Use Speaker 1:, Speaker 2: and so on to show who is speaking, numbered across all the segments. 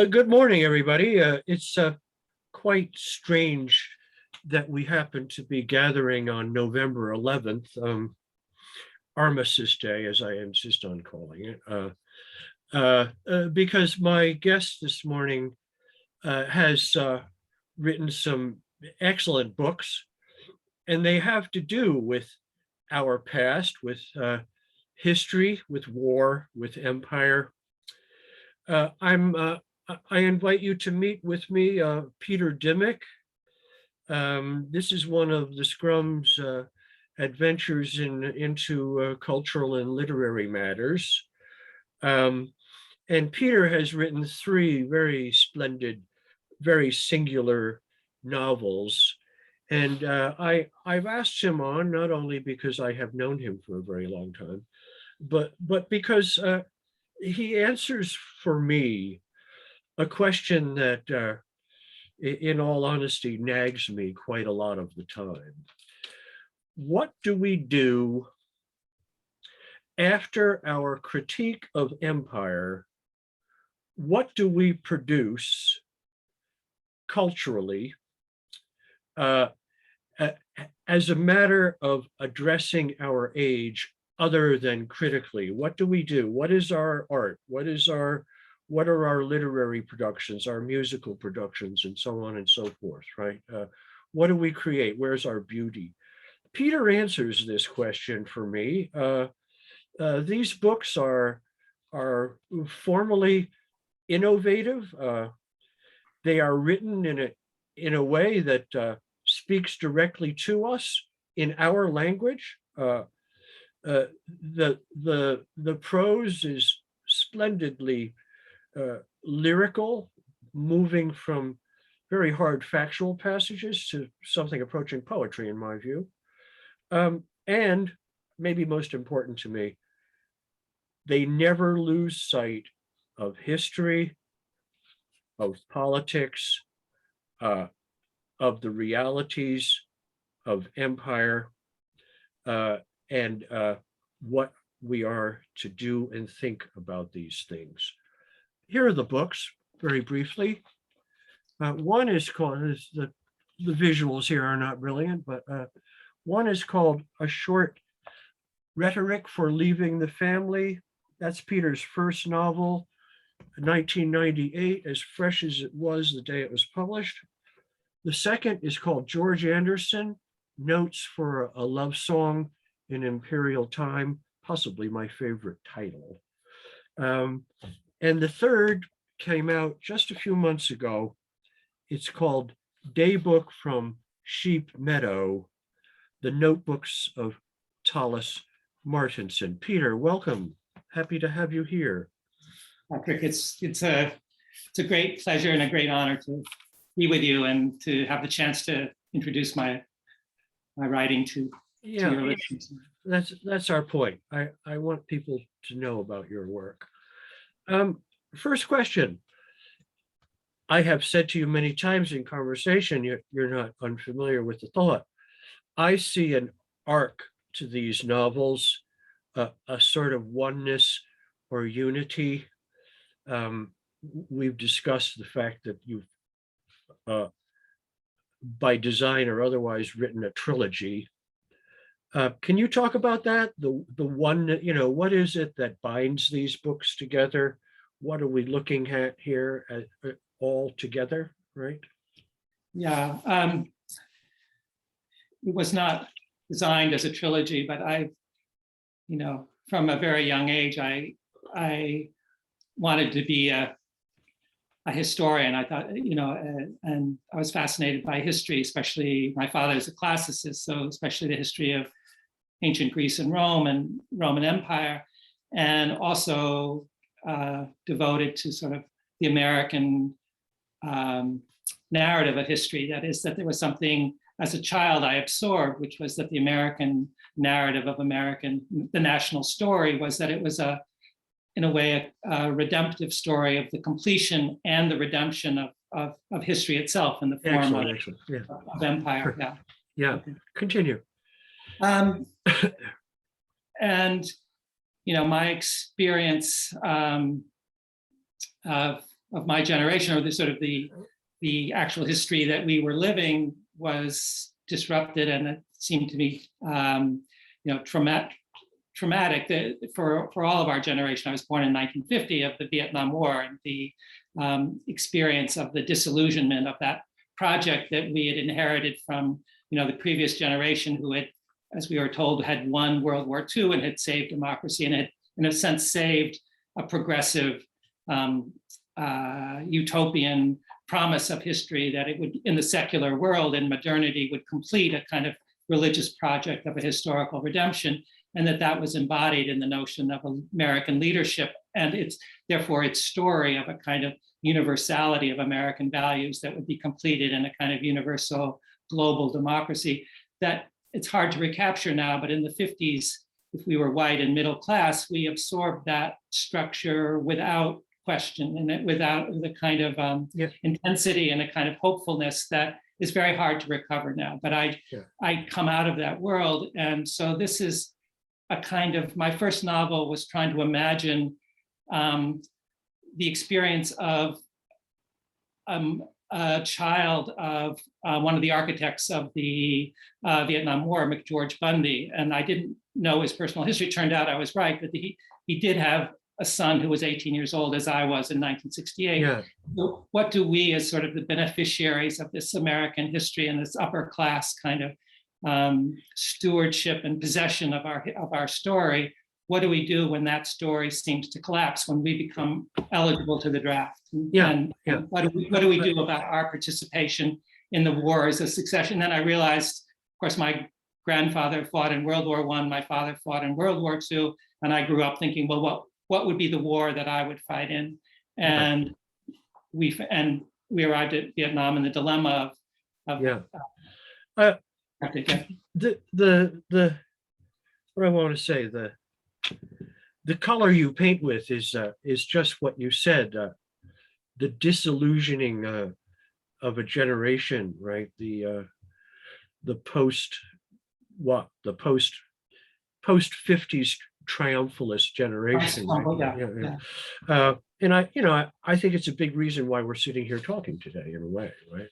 Speaker 1: Good morning, everybody. It's quite strange that we happen to be gathering on November 11th, Armistice Day, as I insist on calling it, because my guest this morning has written some excellent books, and they have to do with our past, with history, with war, with empire. I invite you to meet with me, Peter Dimock. This is one of the Scrum's adventures into cultural and literary matters. Um, and Peter has written three very splendid, very singular novels. And I've asked him on not only because I have known him for a very long time, but because he answers for me a question that, in all honesty, nags me quite a lot of the time. What do we do after our critique of empire? What do we produce culturally uh, as a matter of addressing our age other than critically? What do we do? What is our art? What are our literary productions, our musical productions, and so on and so forth, right? What do we create? Where's our beauty? Peter answers this question for me. These books are formally innovative. They are written in a way that speaks directly to us in our language. The prose is splendidly lyrical, moving from very hard factual passages to something approaching poetry, in my view. And maybe most important to me, they never lose sight of history, of politics, of the realities of empire, and what we are to do and think about these things. Here are the books, very briefly. One is called, the visuals here are not brilliant, but one is called A Short Rhetoric for Leaving the Family. That's Peter's first novel, 1998, as fresh as it was the day it was published. The second is called George Anderson, Notes for a Love Song in Imperial Time, possibly my favorite title. And the third came out just a few months ago. It's called Daybook from Sheep Meadow, the Notebooks of Tallis Martensen. Peter, welcome. Happy to have you here.
Speaker 2: Patrick, it's a great pleasure and a great honor to be with you and to have the chance to introduce my writing to your listeners.
Speaker 1: That's our point. I want people to know about your work. First question. I have said to you many times in conversation, you're not unfamiliar with the thought. I see an arc to these novels, a sort of oneness or unity. We've discussed the fact that you've, by design or otherwise, written a trilogy. Can you talk about that? The one, what is it that binds these books together? What are we looking at here all together, right?
Speaker 2: Yeah, it was not designed as a trilogy, but from a very young age, I wanted to be a historian. I thought, and I was fascinated by history, especially my father is a classicist, so especially the history of ancient Greece and Rome and Roman Empire, and also devoted to sort of the American narrative of history. That is, that there was something as a child I absorbed, which was that the American narrative of the national story was that it was in a way, a redemptive story of the completion and the redemption of history itself in the form of empire.
Speaker 1: Sure. Yeah. Okay. Continue.
Speaker 2: And my experience of my generation, or the sort of the actual history that we were living was disrupted, and it seemed to me, traumatic for all of our generation. I was born in 1950, of the Vietnam War, and the experience of the disillusionment of that project that we had inherited from the previous generation, who had, as we were told, had won World War II and had saved democracy, and had, in a sense, saved a progressive utopian promise of history that it would, in the secular world, in modernity, would complete a kind of religious project of a historical redemption, and that was embodied in the notion of American leadership, and therefore its story of a kind of universality of American values that would be completed in a kind of universal global democracy that it's hard to recapture now. But in the 50s, if we were white and middle class, we absorbed that structure without question, and without the kind of intensity and a kind of hopefulness that is very hard to recover now. But I come out of that world, and so this is a kind of, my first novel was trying to imagine the experience of a child of one of the architects of the Vietnam War, McGeorge Bundy, and I didn't know his personal history. It turned out I was right, that he did have a son who was 18 years old, as I was in 1968.
Speaker 1: Yeah.
Speaker 2: So what do we, as sort of the beneficiaries of this American history and this upper class kind of stewardship and possession of our story, what do we do when that story seems to collapse, when we become eligible to the draft? And what do we do about our participation in the war as a succession? Then I realized, of course, my grandfather fought in World War I, my father fought in World War II, and I grew up thinking, well, what would be the war that I would fight in? And we arrived at Vietnam in the dilemma of
Speaker 1: what I want to say, the color you paint with is just what you said, the disillusioning of a generation, right? The post 50s triumphalist generation. Right? And I think it's a big reason why we're sitting here talking today, in a way, right?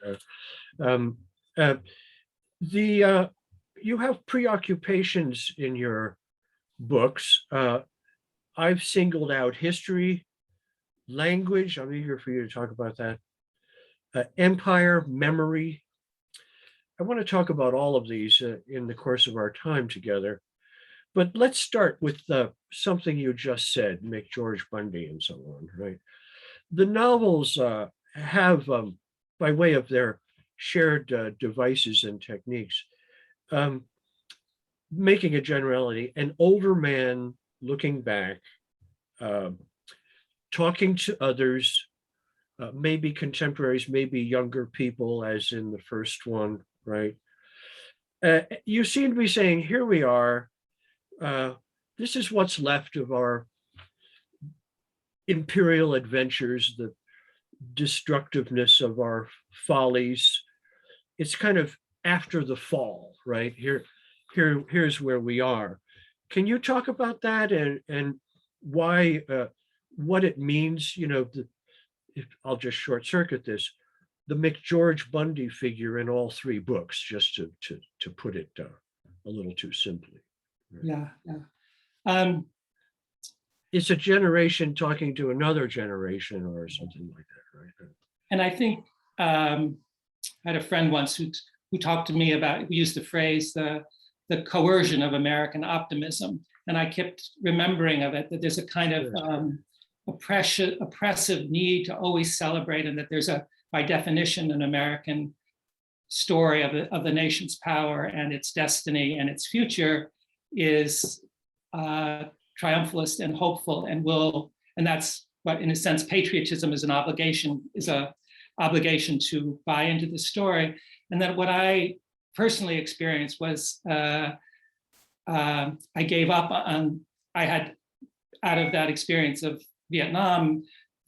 Speaker 1: You have preoccupations in your books. I've singled out history, language. I'm eager for you to talk about that. Empire, memory. I want to talk about all of these in the course of our time together. But let's start with something you just said, McGeorge Bundy and so on, right? The novels have, by way of their shared devices and techniques, making a generality, an older man looking back, talking to others, maybe contemporaries, maybe younger people, as in the first one, right? You seem to be saying, here we are, this is what's left of our imperial adventures, the destructiveness of our follies. It's kind of after the fall, right? Here's where we are. Can you talk about that and why, what it means? I'll just short circuit this, the McGeorge Bundy figure in all three books, just to put it a little too simply.
Speaker 2: Yeah.
Speaker 1: It's a generation talking to another generation or something like that, right?
Speaker 2: And I think I had a friend once who talked to me about, we used the phrase, the coercion of American optimism. And I kept remembering of it, that there's a kind of oppressive need to always celebrate, and that there's by definition, an American story of the nation's power and its destiny and its future is triumphalist and hopeful and that's what, in a sense, patriotism is a obligation to buy into the story. And then what I personally experienced was I gave up on, I had, out of that experience of Vietnam,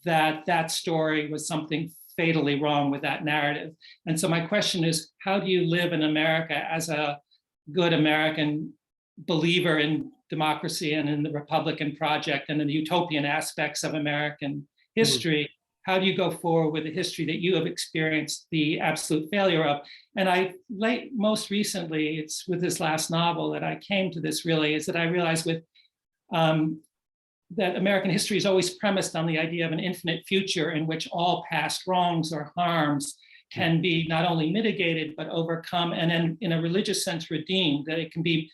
Speaker 2: that story was something fatally wrong with that narrative. And so my question is, how do you live in America as a good American believer in democracy and in the Republican project and in the utopian aspects of American history? how do you go forward with a history that you have experienced the absolute failure of? And most recently, it's with this last novel that I came to this, really, is that I realized that American history is always premised on the idea of an infinite future in which all past wrongs or harms can be not only mitigated, but overcome, and then in a religious sense redeemed, that it can be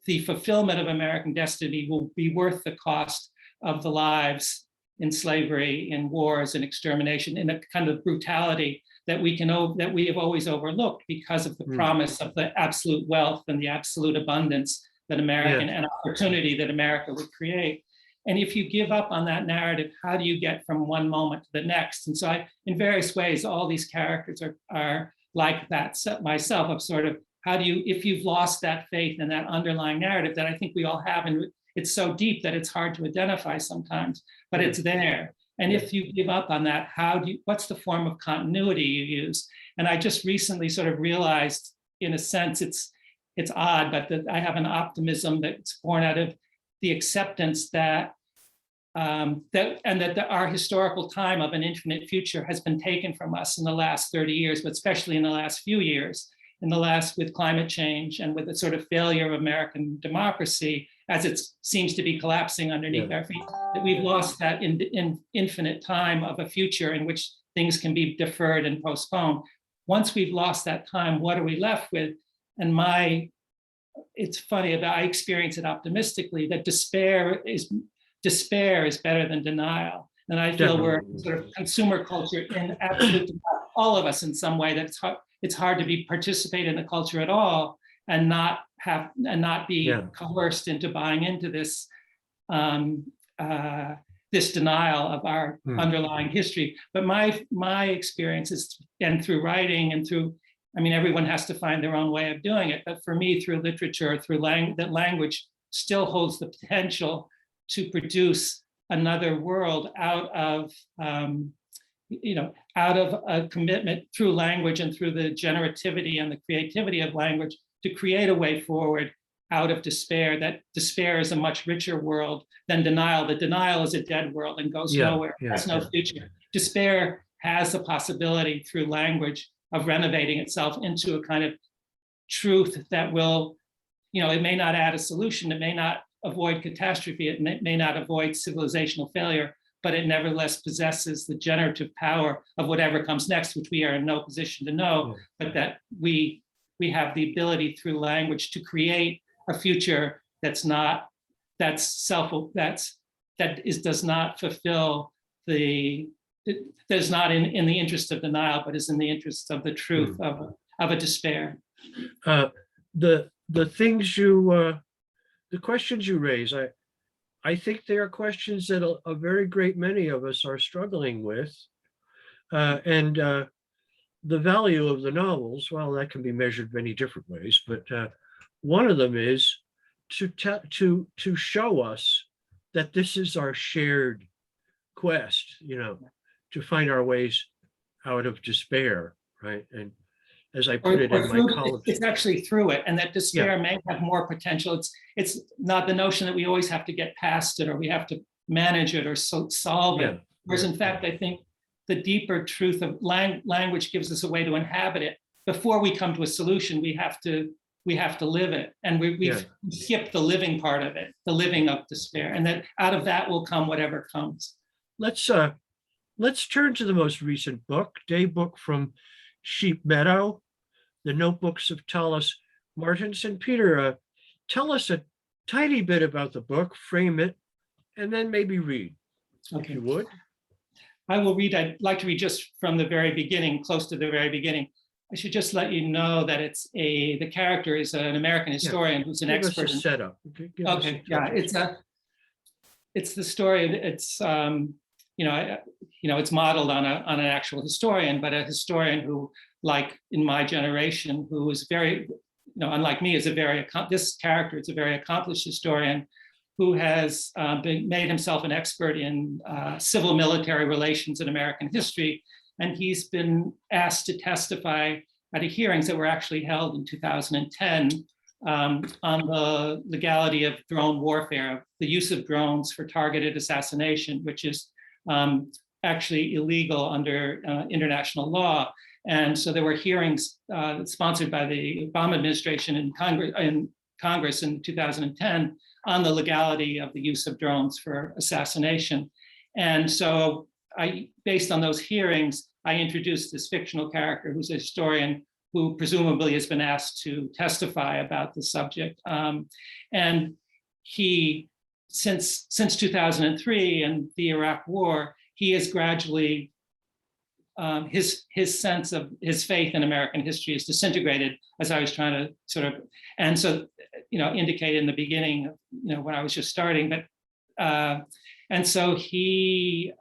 Speaker 2: the fulfillment of American destiny will be worth the cost of the lives in slavery, in wars, and extermination, in a kind of brutality that we have always overlooked because of the promise of the absolute wealth and the absolute abundance that and opportunity that America would create. And if you give up on that narrative, how do you get from one moment to the next? And so in various ways, all these characters are like that. So myself, of sort of, how do you, if you've lost that faith in that underlying narrative that I think we all have, and it's so deep that it's hard to identify sometimes, but it's there. And if you give up on that, what's the form of continuity you use? And I just recently sort of realized, in a sense, it's odd, but that I have an optimism that's born out of the acceptance that our historical time of an infinite future has been taken from us in the last 30 years, but especially in the last few years, with climate change and with the sort of failure of American democracy as it seems to be collapsing underneath our feet, that we've lost that in infinite time of a future in which things can be deferred and postponed. Once we've lost that time, what are we left with? And it's funny, I experience it optimistically, that despair is better than denial. And I feel we're sort of consumer culture in absolute, all of us in some way, that it's hard to participate in the culture at all and not be coerced into buying into this this denial of our underlying history. But my experience is, and through writing and through, I mean, everyone has to find their own way of doing it. But for me, through literature, that language still holds the potential to produce another world out of a commitment through language and through the generativity and the creativity of language to create a way forward out of despair. That despair is a much richer world than denial. The denial is a dead world and goes nowhere. There's no future. Despair has the possibility through language of renovating itself into a kind of truth that will, it may not add a solution, it may not avoid catastrophe, it may not avoid civilizational failure, but it nevertheless possesses the generative power of whatever comes next, which we are in no position to know, but that we have the ability through language to create a future does not fulfill that is not in the interest of denial, but is in the interest of the truth of a despair.
Speaker 1: The things the questions you raise, I think they are questions that a very great many of us are struggling with. And the value of the novels, well, that can be measured many different ways, but one of them is to show us that this is our shared quest, to find our ways out of despair, right? And as I put it in my college,
Speaker 2: it's actually through it, and that despair may have more potential. It's not the notion that we always have to get past it or we have to manage it or solve it. Whereas in fact, I think the deeper truth of language gives us a way to inhabit it. Before we come to a solution, we have to live it, and we've skipped the living part of it, the living of despair, and that out of that will come whatever comes.
Speaker 1: Let's turn to the most recent book, Daybook from Sheep Meadow, the notebooks of Thomas Martens. And Peter, tell us a tiny bit about the book, frame it, and then maybe read, if you would.
Speaker 2: I will read. I'd like to read just from the very beginning, close to the very beginning. I should just let you know that the character is an American historian who's an expert.
Speaker 1: Give us a setup.
Speaker 2: Okay, it's the story. It's it's modeled on an actual historian, but a historian who, like in my generation, who is very, unlike me, this character is a very accomplished historian who has made himself an expert in civil military relations in American history. And he's been asked to testify at hearings that were actually held in 2010 on the legality of drone warfare, the use of drones for targeted assassination, which is actually illegal under international law. And so there were hearings sponsored by the Obama administration in Congress in 2010 on the legality of the use of drones for assassination. And so based on those hearings, I introduced this fictional character who's a historian who presumably has been asked to testify about the subject. And he, since 2003 and the Iraq War, he has gradually, his sense of his faith in American history is disintegrated, as I was trying to sort of, and so, indicate in the beginning, when I was just starting, but, and so he,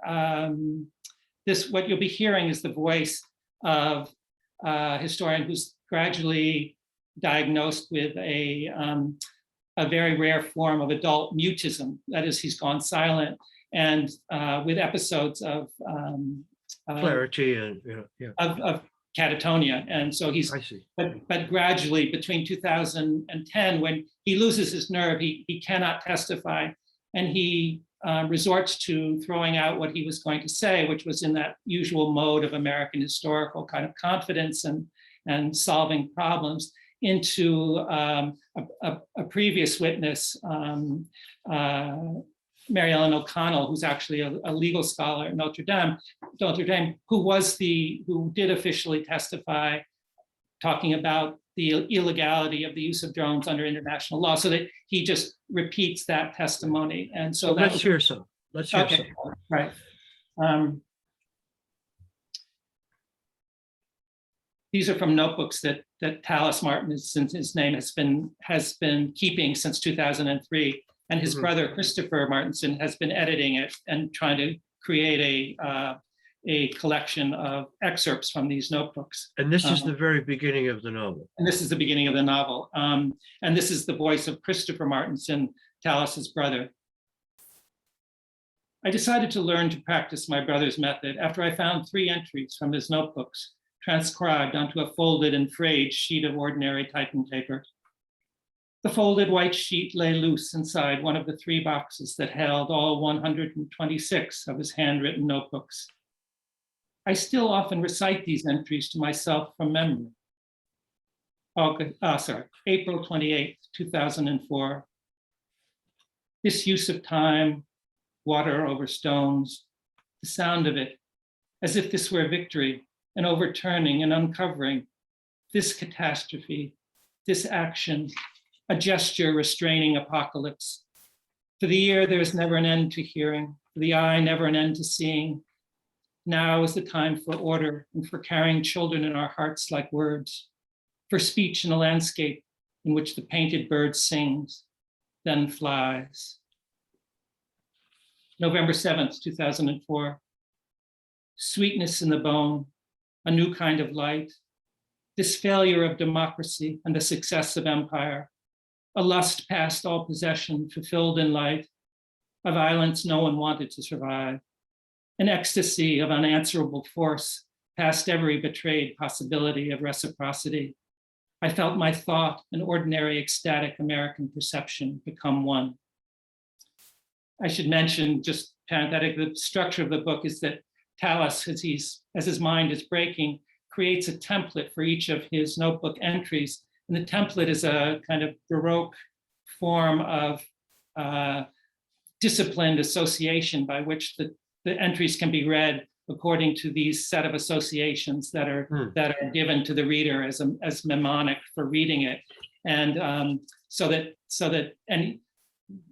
Speaker 2: what you'll be hearing is the voice of a historian who's gradually diagnosed with a very rare form of adult mutism. That is, he's gone silent, and with episodes of
Speaker 1: clarity and
Speaker 2: of catatonia. And so he's, but gradually between 2010, when he loses his nerve, he cannot testify, and he resorts to throwing out what he was going to say, which was in that usual mode of American historical kind of confidence and solving problems, into a previous witness, Mary Ellen O'Connell, who's actually a legal scholar at Notre Dame, who did officially testify, talking about the illegality of the use of drones under international law, so that he just repeats that testimony. And so
Speaker 1: let's hear some. Let's hear some.
Speaker 2: Right. These are from notebooks that Tallis Martin, since his name has been keeping since 2003, and his brother Christopher Martensen has been editing it and trying to create a collection of excerpts from these notebooks.
Speaker 1: And this is the very beginning of the novel.
Speaker 2: And this is the beginning of the novel. And this is the voice of Christopher Martensen, Tallis's brother. I decided to learn to practice my brother's method after I found 3 entries from his notebooks, transcribed onto a folded and frayed sheet of ordinary typing paper. The folded white sheet lay loose inside one of the 3 boxes that held all 126 of his handwritten notebooks. I still often recite these entries to myself from memory. April 28th, 2004. This use of time, water over stones, the sound of it, as if this were victory, an overturning and uncovering, this catastrophe, this action, a gesture restraining apocalypse. For the ear, there is never an end to hearing, for the eye, never an end to seeing. Now is the time for order and for carrying children in our hearts like words, for speech in a landscape in which the painted bird sings, then flies. November 7th, 2004. Sweetness in the bone, a new kind of light, this failure of democracy and the success of empire, a lust past all possession fulfilled in light, a violence no one wanted to survive, an ecstasy of unanswerable force past every betrayed possibility of reciprocity. I felt my thought and ordinary ecstatic American perception become one. I should mention, just parenthetically, the structure of the book is that Tallis, as his mind is breaking, creates a template for each of his notebook entries. And the template is a kind of Baroque form of disciplined association by which the entries can be read according to these set of associations that are given to the reader as mnemonic for reading it. And so that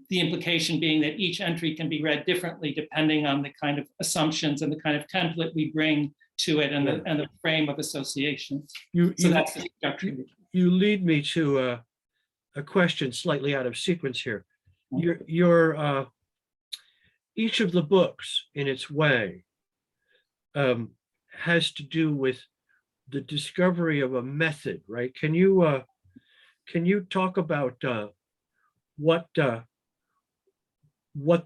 Speaker 2: the implication being that each entry can be read differently depending on the kind of assumptions and the kind of template we bring to it and the frame of assation. That's the structure.
Speaker 1: You lead me to a question slightly out of sequence here. Your each of the books in its way has to do with the discovery of a method, right? Can you talk about what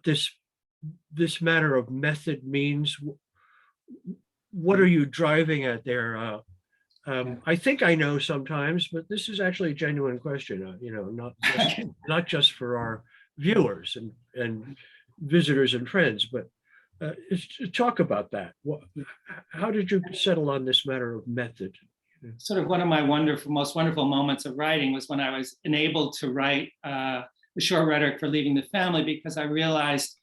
Speaker 1: this matter of method means? What are you driving at there? I think I know sometimes, but this is actually a genuine question, not just for our viewers and visitors and friends, but Talk about that. How did you settle on this matter of method?
Speaker 2: Sort of one of my most wonderful moments of writing was when I was enabled to write the short rhetoric for Leaving the Family, because I realized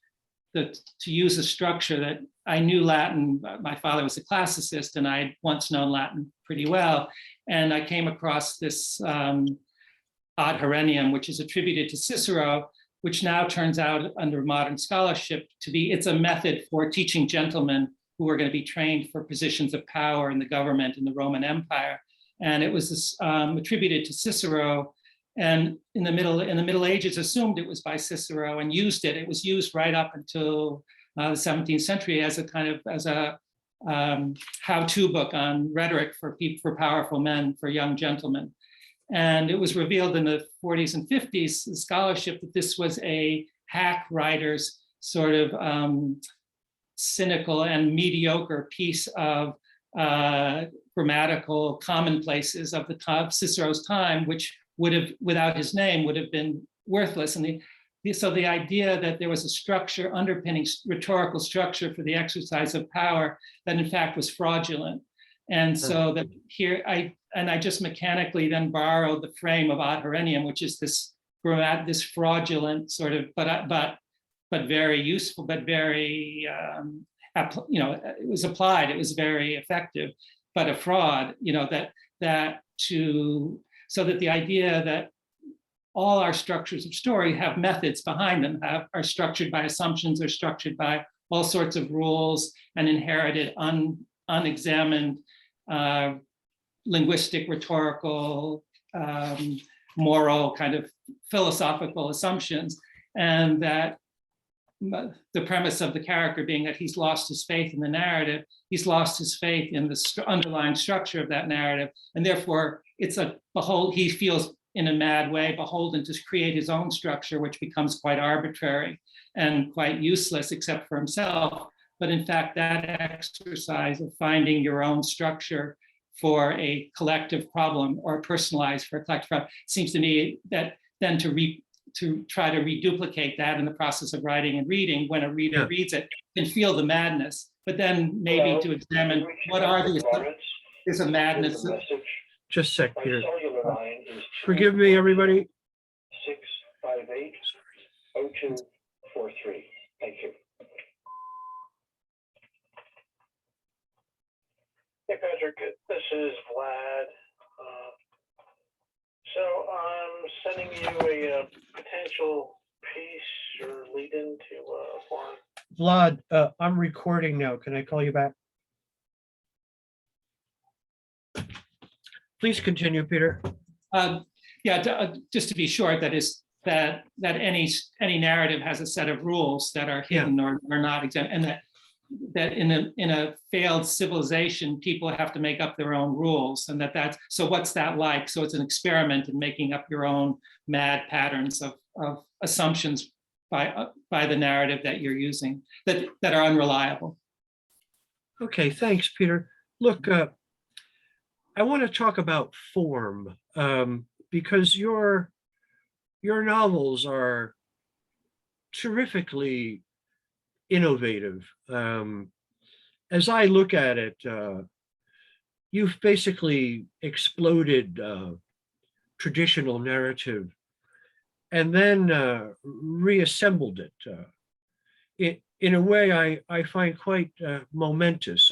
Speaker 2: that to use a structure that I knew Latin. My father was a classicist, and I had once known Latin pretty well. And I came across this ad Herrenium, which is attributed to Cicero, which now turns out under modern scholarship to be, it's a method for teaching gentlemen who are going to be trained for positions of power in the government in the Roman Empire. And it was attributed to Cicero. And in the Middle Ages, assumed it was by Cicero and used it. It was used right up until the 17th century as a kind of how-to book on rhetoric for powerful men, for young gentlemen. And it was revealed in the 40s and 50s, the scholarship, that this was a hack writer's sort of cynical and mediocre piece of grammatical commonplaces of the time, Cicero's time, which would have, without his name, would have been worthless. And so the idea that there was a structure underpinning rhetorical structure for the exercise of power that in fact was fraudulent. And so that here I just mechanically then borrowed the frame of ad Herrenium, which is this fraudulent sort of, but very useful, but very, it was applied, it was very effective, but a fraud, so that the idea that all our structures of story have methods behind them, are structured by assumptions, are structured by all sorts of rules and inherited unexamined linguistic, rhetorical, moral, kind of philosophical assumptions, and that the premise of the character being that he's lost his faith in the narrative, he's lost his faith in the underlying structure of that narrative, and therefore he feels in a mad way beholden to create his own structure, which becomes quite arbitrary and quite useless except for himself. But in fact, that exercise of finding your own structure for a collective problem or personalized for a collective problem seems to me that then to try to reduplicate that in the process of writing and reading, when a reader reads it, can feel the madness, but then maybe to examine what are these, is a madness.
Speaker 1: Just a sec, Peter. Forgive me, everybody.
Speaker 3: 658-0243. Thank you. Hey, Patrick, this is Vlad. So I'm sending you a potential piece or lead into forum.
Speaker 1: Vlad, I'm recording now. Can I call you back? Please continue, Peter.
Speaker 2: Just to be short, that is that any narrative has a set of rules that are hidden or not exempt, and that in a failed civilization, people have to make up their own rules, and that's so. What's that like? So it's an experiment in making up your own mad patterns of assumptions by the narrative that you're using that are unreliable.
Speaker 1: Okay, thanks, Peter. Look, I want to talk about form because your novels are terrifically innovative. As I look at it, you've basically exploded traditional narrative and then reassembled it in a way I find quite momentous.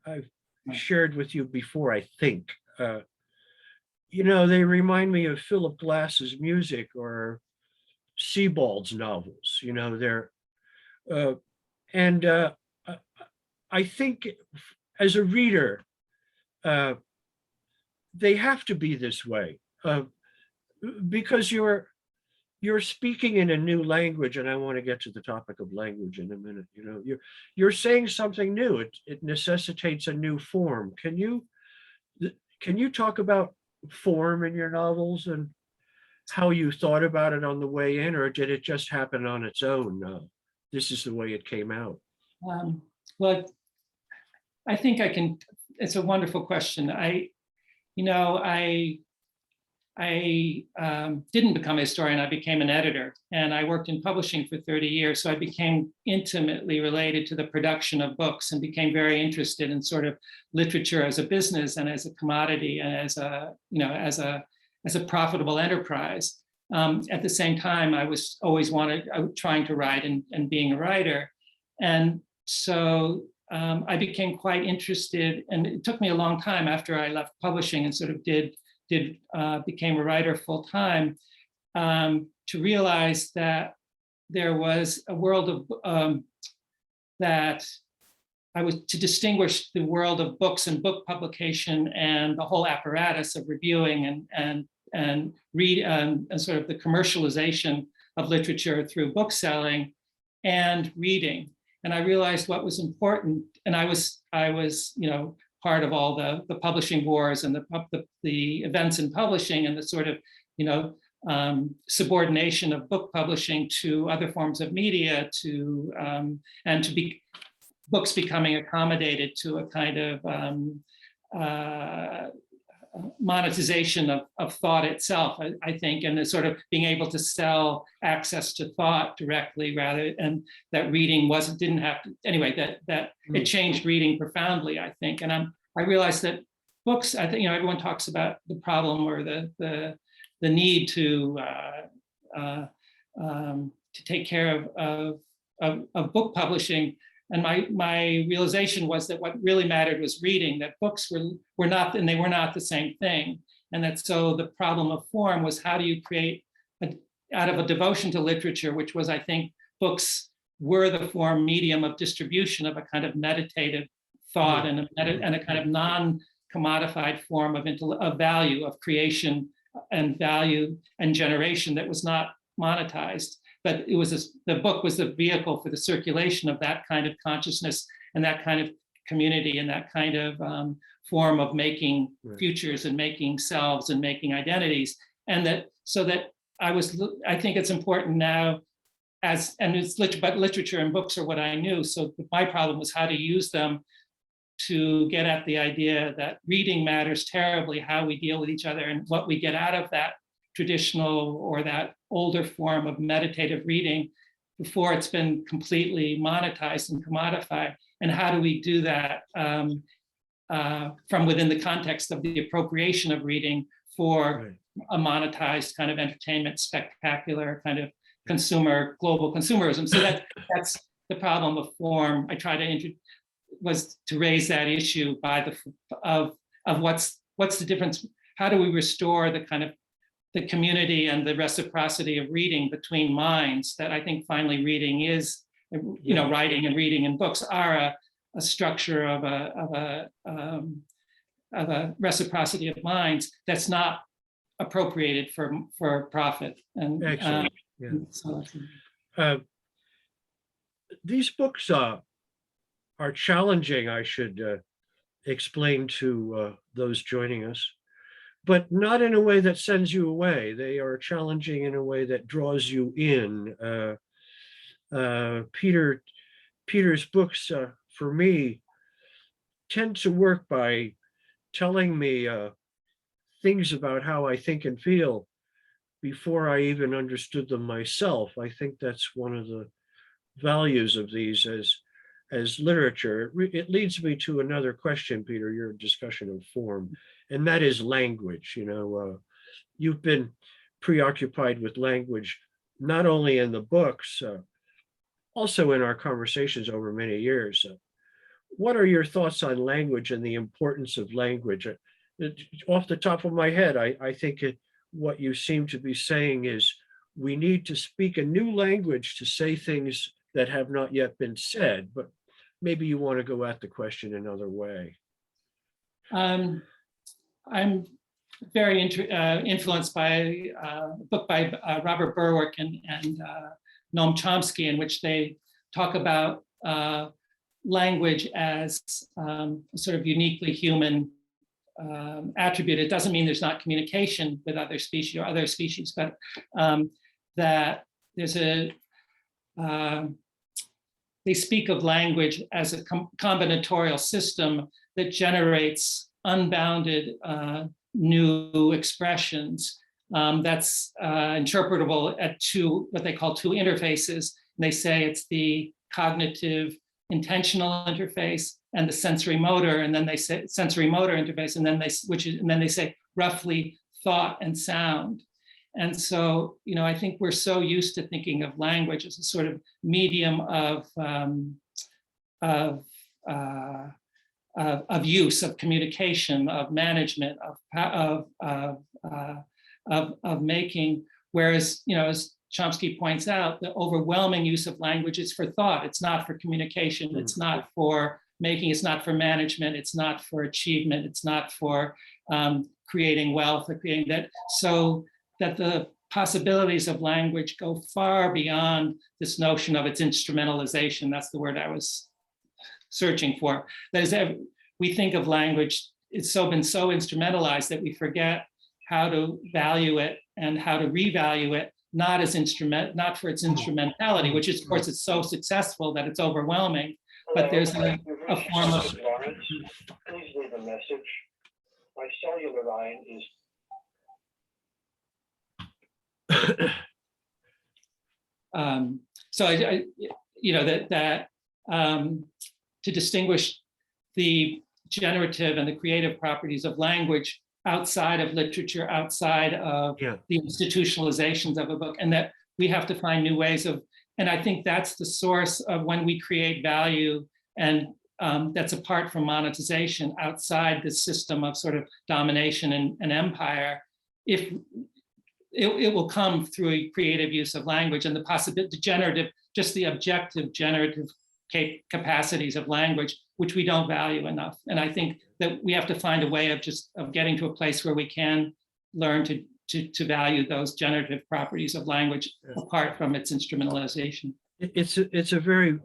Speaker 1: I've shared with you before, I think. They remind me of Philip Glass's music or Sebald's novels. I think as a reader, they have to be this way because you're speaking in a new language, and I want to get to the topic of language in a minute. You're saying something new. It necessitates a new form. Can you talk about form in your novels and how you thought about it on the way in, or did it just happen on its own? This is the way it came out.
Speaker 2: Well, I think I can. It's a wonderful question. didn't become a historian. I became an editor, and I worked in publishing for 30 years. So I became intimately related to the production of books and became very interested in sort of literature as a business and as a commodity and as a, you know, as a profitable enterprise. At the same time, I was always trying to write and being a writer. And so I became quite interested, and it took me a long time after I left publishing and sort of became a writer full time, to realize that there was a world of that I was to distinguish the world of books and book publication and the whole apparatus of reviewing and read and sort of the commercialization of literature through bookselling and reading. And I realized what was important, and I was you know, part of all the publishing wars and the events in publishing and the sort of, you know, subordination of book publishing to other forms of media, to and to be books becoming accommodated to a kind of monetization of thought itself, I think, and the sort of being able to sell access to thought directly rather, and that reading didn't have to, anyway, that it changed reading profoundly, I think. And I realized that books, I think, you know, everyone talks about the problem or the need to take care of book publishing. And my realization was that what really mattered was reading, that books were not, and they were not the same thing. And that so the problem of form was, how do you create, out of a devotion to literature, which was, I think, books were the form medium of distribution of a kind of meditative thought and a kind of non-commodified form of value, of creation and value and generation that was not monetized. But it was the book was the vehicle for the circulation of that kind of consciousness and that kind of community and that kind of form of making futures and making selves and making identities. And that, so that I think it's important now, but literature and books are what I knew. So my problem was how to use them to get at the idea that reading matters terribly, how we deal with each other and what we get out of that traditional or that older form of meditative reading before it's been completely monetized and commodified. And how do we do that from within the context of the appropriation of reading for a monetized kind of entertainment, spectacular kind of global consumerism. So that's the problem of form. I try to was to raise that issue of what's the difference? How do we restore the kind of the community and the reciprocity of reading between minds that I think finally reading is, you know, writing and reading and books are a structure of a reciprocity of minds that's not appropriated for profit. And
Speaker 1: excellent. These books are challenging, I should explain to those joining us, but not in a way that sends you away. They are challenging in a way that draws you in. Peter's books, for me, tend to work by telling me things about how I think and feel before I even understood them myself. I think that's one of the values of these as literature. It leads me to another question, Peter, your discussion of form, and that is language. You know, you've been preoccupied with language, not only in the books, also in our conversations over many years. What are your thoughts on language and the importance of language? Off the top of my head, I think what you seem to be saying is we need to speak a new language to say things that have not yet been said, but maybe you want to go at the question another way.
Speaker 2: I'm very influenced by a book by Robert Berwick and Noam Chomsky, in which they talk about language as a sort of uniquely human attribute. It doesn't mean there's not communication with other species, but that there's they speak of language as a combinatorial system that generates unbounded new expressions that's interpretable at what they call two interfaces. And they say it's the cognitive intentional interface and the sensory motor, and then they say sensory motor interface, and then they say roughly thought and sound. And so, I think we're so used to thinking of language as a sort of medium of use, of communication, of management, of making. Whereas, as Chomsky points out, the overwhelming use of language is for thought. It's not for communication. It's not for making. It's not for management. It's not for achievement. It's not for creating wealth or creating that. So that the possibilities of language go far beyond this notion of its instrumentalization. That's the word I was searching for. That is, we think of language, it's been so instrumentalized that we forget how to value it and how to revalue it, not for its instrumentality, which is, of course, it's so successful that it's overwhelming. But there's a form of.
Speaker 3: Please leave a message. My cellular line is.
Speaker 2: So to distinguish the generative and the creative properties of language outside of literature, outside of the institutionalizations of a book, and that we have to find new ways of, and I think that's the source of when we create value, and that's apart from monetization, outside the system of sort of domination and empire. If it will come through a creative use of language and the possibility, the generative, just the objective generative capacities of language, which we don't value enough. And I think that we have to find a way of getting to a place where we can learn to value those generative properties of language apart from its instrumentalization.
Speaker 1: It's a very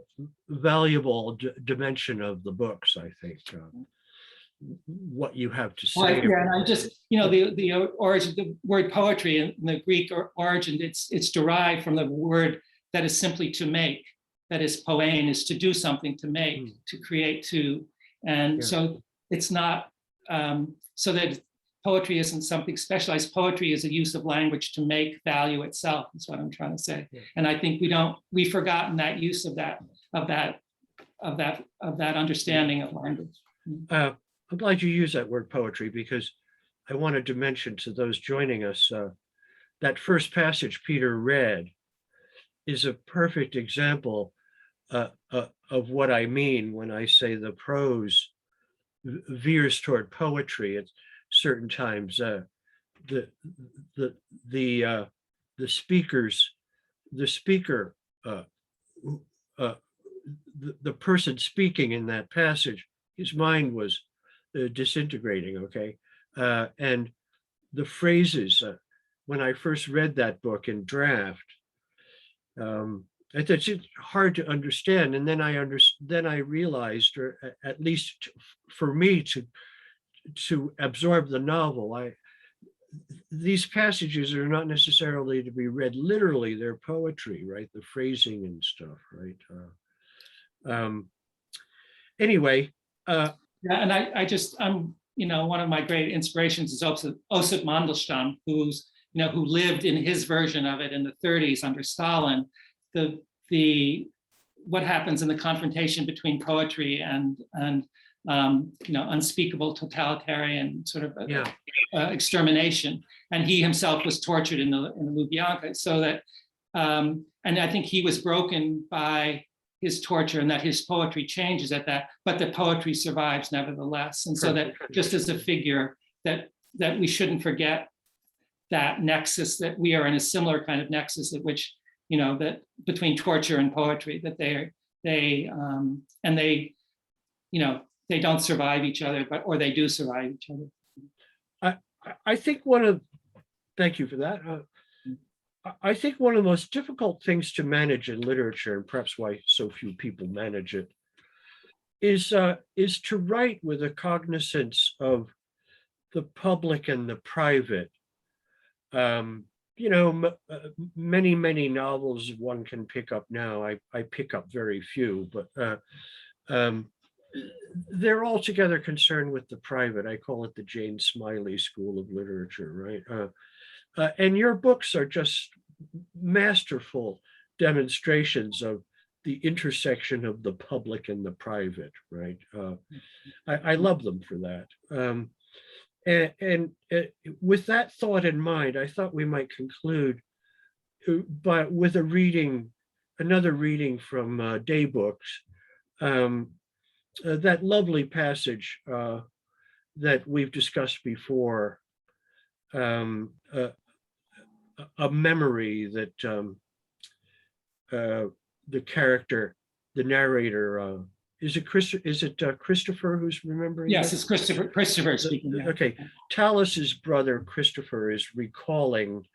Speaker 1: valuable dimension of the books, I think. What you have to say.
Speaker 2: Well, yeah, and I just, the origin, the word poetry in the Greek origin, it's derived from the word that is simply to make. That is, poein is to do something, to make, to create, and so it's not, so that poetry isn't something specialized. Poetry is a use of language to make value itself. That's what I'm trying to say. Yeah. And I think we've forgotten that use of that understanding of language.
Speaker 1: I'm glad you use that word poetry, because I wanted to mention to those joining us that first passage Peter read is a perfect example of what I mean when I say the prose veers toward poetry at certain times. The person speaking in that passage, his mind was disintegrating, okay? And the phrases, when I first read that book in draft, it's hard to understand. And then I realized, or at least for me to absorb the novel, these passages are not necessarily to be read literally, they're poetry, right? The phrasing and stuff, right? Anyway.
Speaker 2: Yeah, and I'm one of my great inspirations is Osip Mandelstam, who lived in his version of it in the 30s under Stalin. What happens in the confrontation between poetry and unspeakable totalitarian sort of extermination, and he himself was tortured in the Lubyanka. So that, and I think he was broken by his torture, and that his poetry changes at that, but the poetry survives nevertheless. And so that, just as a figure, that we shouldn't forget that nexus, that we are in a similar kind of nexus at which, that between torture and poetry, that they don't survive each other, or they do survive each other.
Speaker 1: I think thank you for that. I think one of the most difficult things to manage in literature, and perhaps why so few people manage it, is to write with a cognizance of the public and the private. Many novels one can pick up now. I pick up very few, but they're altogether concerned with the private. I call it the Jane Smiley school of literature, right? And your books are just masterful demonstrations of the intersection of the public and the private, right? I love them for that. And with that thought in mind, I thought we might conclude but with another reading from Day Books, that lovely passage that we've discussed before, a memory that the character, the narrator, is it Christopher who's remembering?
Speaker 2: Yes,
Speaker 1: this?
Speaker 2: it's Christopher speaking. Yeah.
Speaker 1: Okay, Talus's brother Christopher is recalling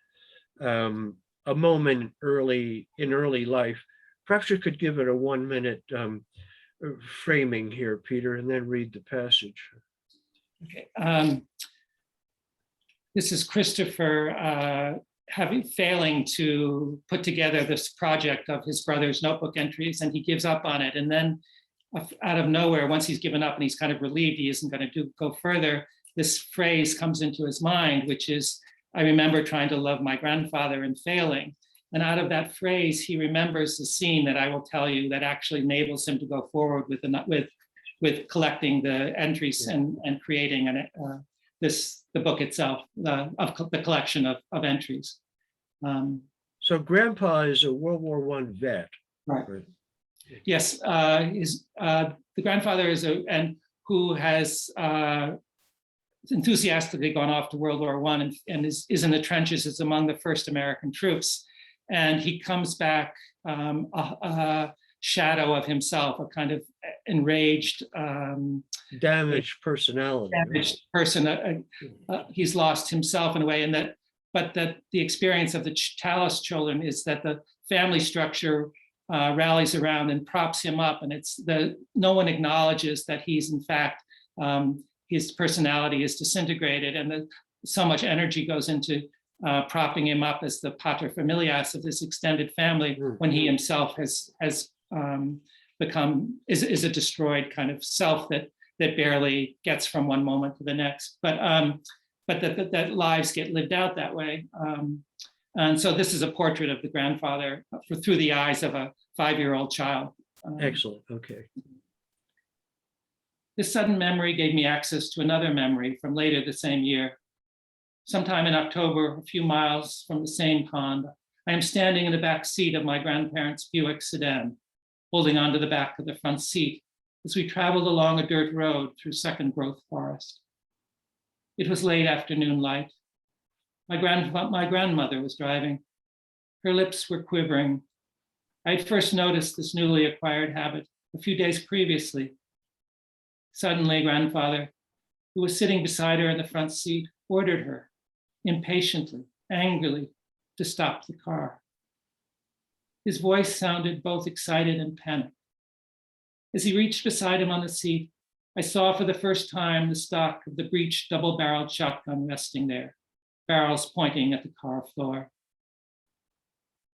Speaker 1: a moment in early life. Perhaps you could give it a 1 minute framing here, Peter, and then read the passage.
Speaker 2: Okay. This is Christopher failing to put together this project of his brother's notebook entries, and he gives up on it. And then out of nowhere, once he's given up and he's kind of relieved he isn't going to go further, this phrase comes into his mind, which is, I remember trying to love my grandfather and failing. And out of that phrase, he remembers the scene that I will tell you that actually enables him to go forward with collecting the entries and creating the book itself, the collection of entries.
Speaker 1: So Grandpa is a World War I vet.
Speaker 2: Right. Yes, the grandfather who has enthusiastically gone off to World War I and is in the trenches, is among the first American troops. And he comes back a shadow of himself, a kind of enraged,
Speaker 1: damaged personality.
Speaker 2: Damaged person. He's lost himself in a way, but that the experience of the Talus children is that the family structure rallies around and props him up, and no one acknowledges that he's in fact his personality is disintegrated, and so much energy goes into propping him up as the pater familias of this extended family, when he himself has become is a destroyed kind of self that barely gets from one moment to the next. But that lives get lived out that way. And so this is a portrait of the grandfather through the eyes of a 5-year-old child.
Speaker 1: Excellent. Okay.
Speaker 2: This sudden memory gave me access to another memory from later the same year. Sometime in October, a few miles from the same pond, I am standing in the back seat of my grandparents' Buick sedan, holding onto the back of the front seat as we traveled along a dirt road through second growth forest. It was late afternoon light. My grandmother was driving. Her lips were quivering. I had first noticed this newly acquired habit a few days previously. Suddenly, grandfather, who was sitting beside her in the front seat, ordered her, impatiently, angrily, to stop the car. His voice sounded both excited and panicked. As he reached beside him on the seat, I saw for the first time the stock of the breech double-barreled shotgun resting there, barrels pointing at the car floor.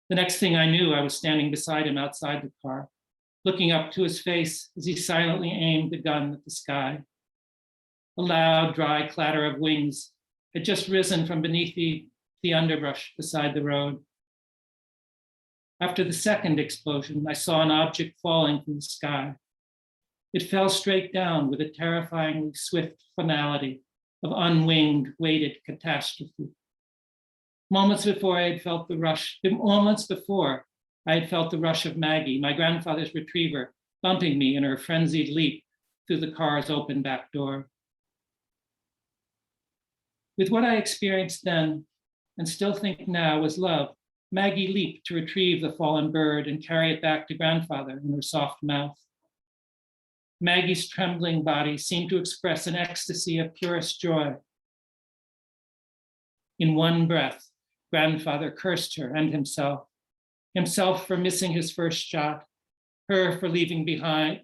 Speaker 2: The next thing I knew, I was standing beside him outside the car, looking up to his face as he silently aimed the gun at the sky. A loud, dry clatter of wings had just risen from beneath the underbrush beside the road. After the second explosion, I saw an object falling from the sky. It fell straight down with a terrifyingly swift finality of unwinged, weighted catastrophe. Moments before, I had felt the rush of Maggie, my grandfather's retriever, bumping me in her frenzied leap through the car's open back door. With what I experienced then, and still think now, was love, Maggie leaped to retrieve the fallen bird and carry it back to grandfather in her soft mouth. Maggie's trembling body seemed to express an ecstasy of purest joy. In one breath, grandfather cursed her and himself for missing his first shot, her for leaving before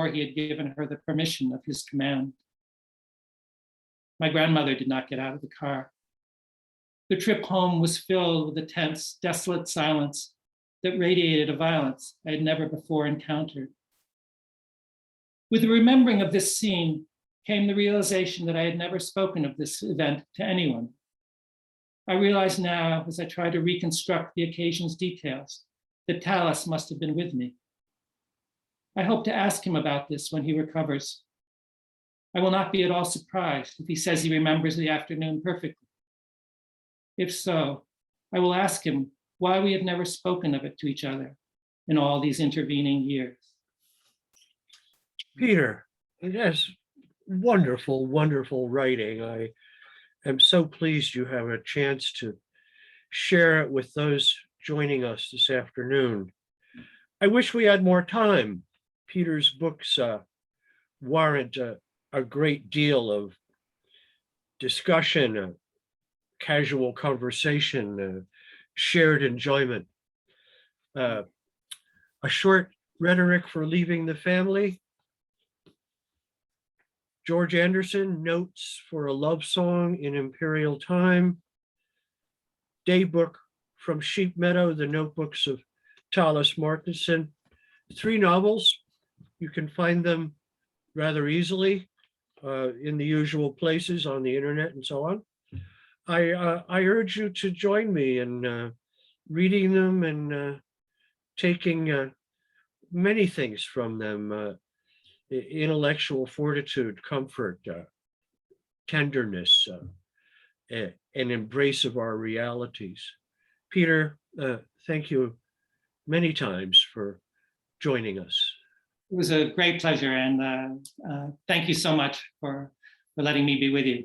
Speaker 2: he had given her the permission of his command. My grandmother did not get out of the car. The trip home was filled with a tense, desolate silence that radiated a violence I had never before encountered. With the remembering of this scene came the realization that I had never spoken of this event to anyone, I realize now, as I try to reconstruct the occasion's details, that Tallis must have been with me. I hope to ask him about this when he recovers. I will not be at all surprised if he says he remembers the afternoon perfectly. If so, I will ask him why we have never spoken of it to each other in all these intervening years.
Speaker 1: Peter, yes, wonderful, wonderful writing. I am so pleased you have a chance to share it with those joining us this afternoon. I wish we had more time. Peter's books warrant a great deal of discussion, casual conversation, shared enjoyment. A short rhetoric for leaving the family. George Anderson, Notes for a Love Song in Imperial Time. Daybook from Sheep Meadow, the Notebooks of Tallis Martens. 3 novels. You can find them rather easily in the usual places on the internet and so on. I urge you to join me in reading them and taking many things from them. Intellectual fortitude, comfort, tenderness, an embrace of our realities. Peter, thank you many times for joining us.
Speaker 2: It was a great pleasure, and thank you so much for letting me be with you.